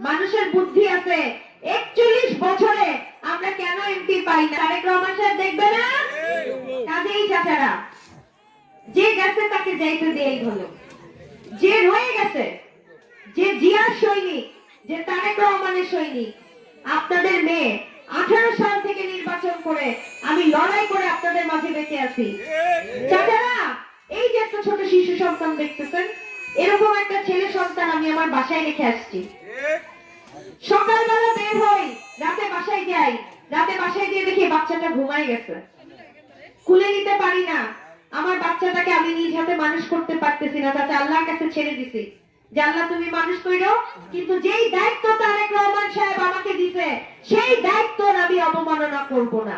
মানুষের বুদ্ধি আছে। 41 বছরে আমরা কেন এমপি পাই না? তারেক রহমান সাহেব দেখবে না? কাজেই চাচারা, যে গেছে তাকে যাইতে দিয়েই হলো। যে রয়ে গেছে, যে জিয়ার সৈনিক, যে তারেক রহমানের সৈনিক, আপনাদের মেয়ে 18 সাল থেকে নির্বাচন করে আমি লড়াই করে আপনাদের মাঝে বেঁচে আছি। চাচারা, এই যে একটা ছোট শিশু সন্তান দেখতেছেন, এরকম একটা ছেলে সন্তান আমি আমার বাসায় রেখে আসছি। সকালবেলা বের হই, রাতে বাসায় যাই, রাতে বাসায় গিয়ে দেখি বাচ্চাটা ঘুমায় গেছে। কুলে নিতে পারি না, আমার বাচ্চাটাকে আমি নিজ হাতে মানুষ করতে পারতেছি না। চাচা, আল্লাহর কাছে ছেড়ে দিছি যে আল্লাহ তুমি মানুষ কইরো, কিন্তু যেই দায়িত্ব তারেক রহমান সাহেব আমাকে দিছে সেই দায়িত্ব আমি অবমাননা করব না।